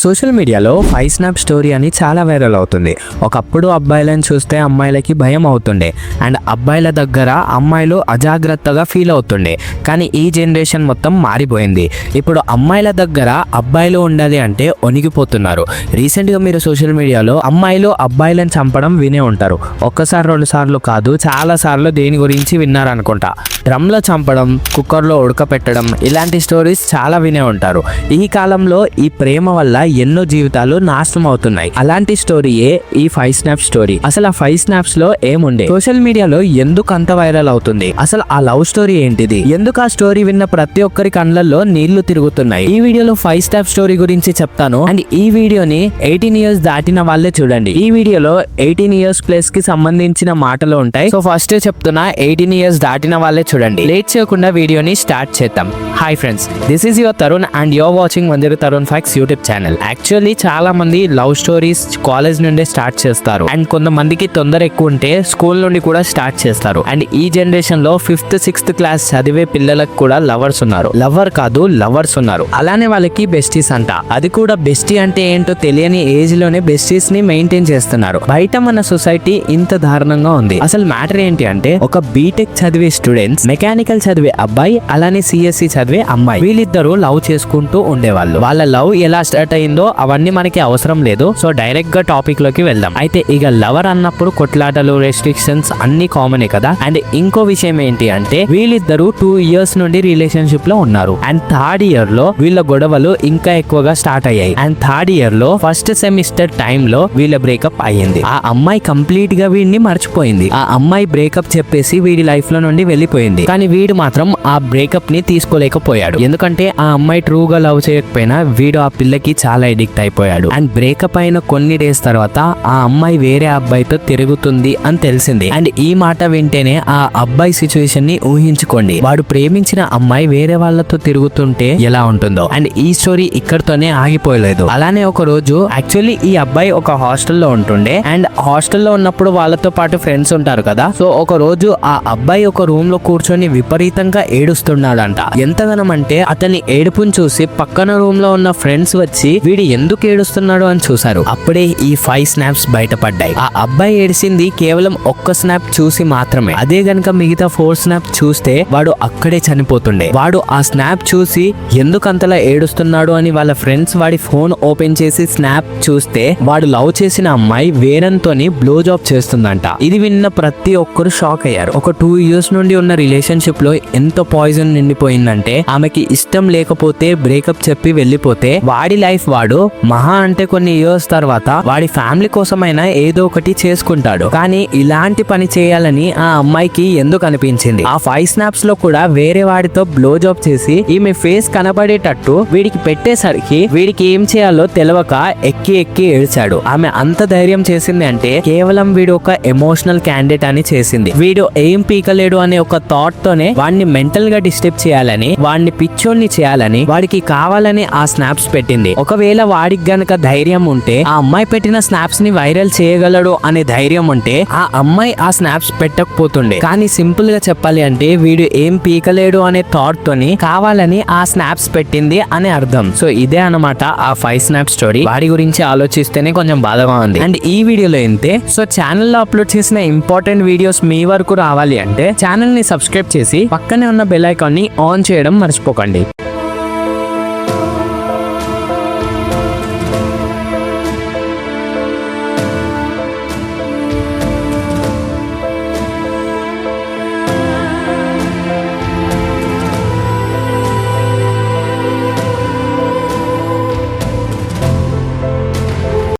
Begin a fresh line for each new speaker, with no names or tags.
Social మీడియాలో 5 snap story అని చాలా వైరల్ అవుతుంది. ఒకప్పుడు అబ్బాయిలను చూస్తే అమ్మాయిలకి భయం అవుతుండే అండ్ అబ్బాయిల దగ్గర అమ్మాయిలు అజాగ్రత్తగా ఫీల్ అవుతుండే. కానీ ఈ జనరేషన్ మొత్తం మారిపోయింది. ఇప్పుడు అమ్మాయిల దగ్గర అబ్బాయిలు ఉండాలి అంటే వణిగిపోతున్నారు. రీసెంట్గా మీరు సోషల్ మీడియాలో అమ్మాయిలు అబ్బాయిలను చంపడం వినే ఉంటారు. ఒక్కసారి 2 సార్లు కాదు, చాలా సార్లు దేని గురించి విన్నారనుకుంటా. డ్రమ్లో చంపడం, కుక్కర్లో ఉడకపెట్టడం, ఇలాంటి స్టోరీస్ చాలా వినే ఉంటారు. ఈ కాలంలో ఈ ప్రేమ వల్ల ఎన్నో జీవితాలు నాశనం అవుతున్నాయి. అలాంటి స్టోరీయే ఈ 5 స్నాప్ స్టోరీ. అసలు ఆ 5 స్నాప్స్ లో ఏముండే, సోషల్ మీడియాలో ఎందుకు అంత వైరల్ అవుతుంది, అసలు ఆ లవ్ స్టోరీ ఏంటిది, ఎందుకు ఆ స్టోరీ విన్న ప్రతి ఒక్కరి కళ్ళల్లో నీళ్లు తిరుగుతున్నాయి. ఈ వీడియోలో 5 స్నాప్ స్టోరీ గురించి చెప్తాను. అండ్ ఈ వీడియోని 18 ఇయర్స్ దాటిన వాళ్ళే చూడండి. ఈ వీడియోలో 18 ఇయర్స్ ప్లస్ కి సంబంధించిన మాటలు ఉంటాయి. సో ఫస్ట్ చెప్తున్నా, 18 ఇయర్స్ దాటిన వాళ్ళే చూడండి. లేట్ చేయకుండా వీడియోని స్టార్ట్ చేద్దాం. Hi friends, this is your Tarun and your watching Mandir Tarun facts YouTube channel. Actually చాలా మంది లవ్ స్టోరీస్ కాలేజ్ నుండే స్టార్ట్ చేస్తారు అండ్ కొంతమందికి తొందర ఎక్కువ ఉంటే స్కూల్ నుండి కూడా స్టార్ట్ చేస్తారు. అండ్ ఈ జనరేషన్ లో 5th 6th క్లాస్ చదివే పిల్లలకు కూడా లవర్స్ ఉన్నారు. లవర్ కాదు, లవర్స్ ఉన్నారు. అలానే వాళ్ళకి బెస్టీస్ అంట. అది కూడా బెస్టీ అంటే ఏంటో తెలియని ఏజ్ లోనే బెస్టీస్ ని మెయింటైన్ చేస్తున్నారు. బయట మన సొసైటీ ఇంత దారుణంగా ఉంది. అసలు మ్యాటర్ ఏంటి అంటే, ఒక బీటెక్ చదివే స్టూడెంట్స్, మెకానికల్ చదివే అబ్బాయి, అలానే సిఎస్సి చదివే అమ్మాయి, వీళ్ళిద్దరూ లవ్ చేసుకుంటూ ఉండేవాళ్ళు. వాళ్ళ లవ్ ఎలా స్టార్ట్ అయిందో అవన్నీ మనకి అవసరం లేదు. సో డైరెక్ట్ గా టాపిక్ లోకి వెళ్దాం. అయితే ఇక లవర్ అన్నప్పుడు కొట్లాటలు, రెస్ట్రిక్షన్స్ అన్ని కామనే కదా. అండ్ ఇంకో విషయం ఏంటి అంటే, వీళ్ళిద్దరూ 2 ఇయర్స్ నుండి రిలేషన్షిప్ లో ఉన్నారు. అండ్ 3rd ఇయర్ లో వీళ్ళ గొడవలు ఇంకా ఎక్కువగా స్టార్ట్ అయ్యాయి. అండ్ 3rd ఇయర్ లో ఫస్ట్ సెమిస్టర్ టైమ్ లో వీళ్ళ బ్రేకప్ అయ్యింది. ఆ అమ్మాయి కంప్లీట్ గా వీడిని మర్చిపోయింది. ఆ అమ్మాయి బ్రేకప్ చెప్పేసి వీడి లైఫ్ లో నుండి వెళ్ళిపోయింది. కానీ వీడు మాత్రం ఆ బ్రేకప్ ని తీసుకోలేకపోయాడు. ఎందుకంటే ఆ అమ్మాయి ట్రూగా లవ్ చేయకపోయినా వీడు ఆ పిల్లకి చాలా ఎడిక్ట్ అయిపోయాడు. అండ్ బ్రేకప్ అయిన కొన్ని డేస్ తర్వాత ఆ అమ్మాయి వేరే అబ్బాయితో తిరుగుతుంది అని తెలిసింది. అండ్ ఈ మాట వింటేనే ఆ అబ్బాయి సిచ్యువేషన్ ని ఊహించుకోండి. వాడు ప్రేమించిన అమ్మాయి వేరే వాళ్ళతో తిరుగుతుంటే ఎలా ఉంటుందో. అండ్ ఈ స్టోరీ ఇక్కడతోనే ఆగిపోలేదు. అలానే ఒక రోజు యాక్చువల్లీ ఈ అబ్బాయి ఒక హాస్టల్లో ఉంటుండే. అండ్ హాస్టల్లో ఉన్నప్పుడు వాళ్ళతో పాటు ఫ్రెండ్స్ ఉంటారు కదా. సో ఒక రోజు ఆ అబ్బాయి ఒక రూమ్ లో కూర్చొని విపరీతంగా ఏడుస్తున్నాడంట. ఎంతగానం అంటే, అతని ఏడుపుని చూసి పక్కన రూమ్ లో ఉన్న ఫ్రెండ్స్ వచ్చి వీడు ఎందుకు ఏడుస్తున్నాడు అని చూసారు. అప్పుడే ఈ 5 స్నాప్స్ బయటపడ్డాయి. ఆ అబ్బాయి ఏడిసింది కేవలం ఒక్క స్నాప్ చూసి మాత్రమే. అదే గనక మిగతా 4 స్నాప్ చూస్తే వాడు అక్కడే చనిపోతుండే. వాడు ఆ స్నాప్ చూసి ఎందుకు అంతలా ఏడుస్తున్నాడు అని వాళ్ళ ఫ్రెండ్స్ వాడి ఫోన్ ఓపెన్ చేసి స్నాప్ చూస్తే వాడు లవ్ చేసిన అమ్మాయి వేరంతోని బ్లో జాబ్ చేస్తుందంట. ఇది విన్న ప్రతి ఒక్కరు షాక్ అయ్యారు. ఒక 2 ఇయర్స్ నుండి ఉన్న రిలేషన్షిప్ లో ఎంత పాయిజన్ నిండిపోయిందంటే, ఆమెకి ఇష్టం లేకపోతే బ్రేకప్ చెప్పి వెళ్ళిపోతే వాడి లైఫ్ వాడు మహా అంటే కొన్ని ఇయర్స్ తర్వాత వాడి ఫ్యామిలీ కోసమైనా ఏదో ఒకటి చేసుకుంటాడు. కానీ ఇలాంటి పని చేయాలని ఆ అమ్మాయికి ఎందుకు అనిపించింది? ఆ 5 స్నాప్స్ లో కూడా వేరే వాడితో బ్లో జాబ్ చేసి ఈమె ఫేస్ కనబడేటట్టు వీడికి పెట్టేసరికి వీడికి ఏం చేయాలో తెలియక ఎక్కి ఎక్కి ఏడ్చాడు. ఆమె అంత ధైర్యం చేసింది అంటే కేవలం వీడు ఒక ఎమోషనల్ క్యాండిడేట్ అని చేసింది. వీడు ఏం పీకలేడు అనే ఒక థాట్ తోనే వాడిని మెంటల్ గా డిస్టర్బ్ చేయాలని, వాడిని పిచ్చోల్ని చేయాలని వాడికి కావాలని ఆ స్నాప్స్ పెట్టింది. ఒకవేళ వాడికి గనక ధైర్యం ఉంటే, ఆ అమ్మాయి పెట్టిన స్నాప్స్ ని వైరల్ చేయగలడు అనే ధైర్యం ఉంటే ఆ అమ్మాయి ఆ స్నాప్స్ పెట్టకపోతుండే. కానీ సింపుల్ గా చెప్పాలి అంటే, వీడు ఏం పీకలేడు అనే థాట్ తోని కావాలని ఆ స్నాప్స్ పెట్టింది అని అర్థం. సో ఇదే అన్నమాట ఆ 5 స్నాప్ స్టోరీ. వాడి గురించి ఆలోచిస్తేనే కొంచెం బాధగా ఉంది. అండ్ ఈ వీడియోలో ఇంతే. సో ఛానల్ లో అప్లోడ్ చేసిన ఇంపార్టెంట్ వీడియోస్ మీ వరకు రావాలి అంటే ఛానల్ ని సబ్స్క్రైబ్ చేసి పక్కనే ఉన్న బెల్ ఐకాన్ ని ఆన్ చేయడం మర్చిపోకండి.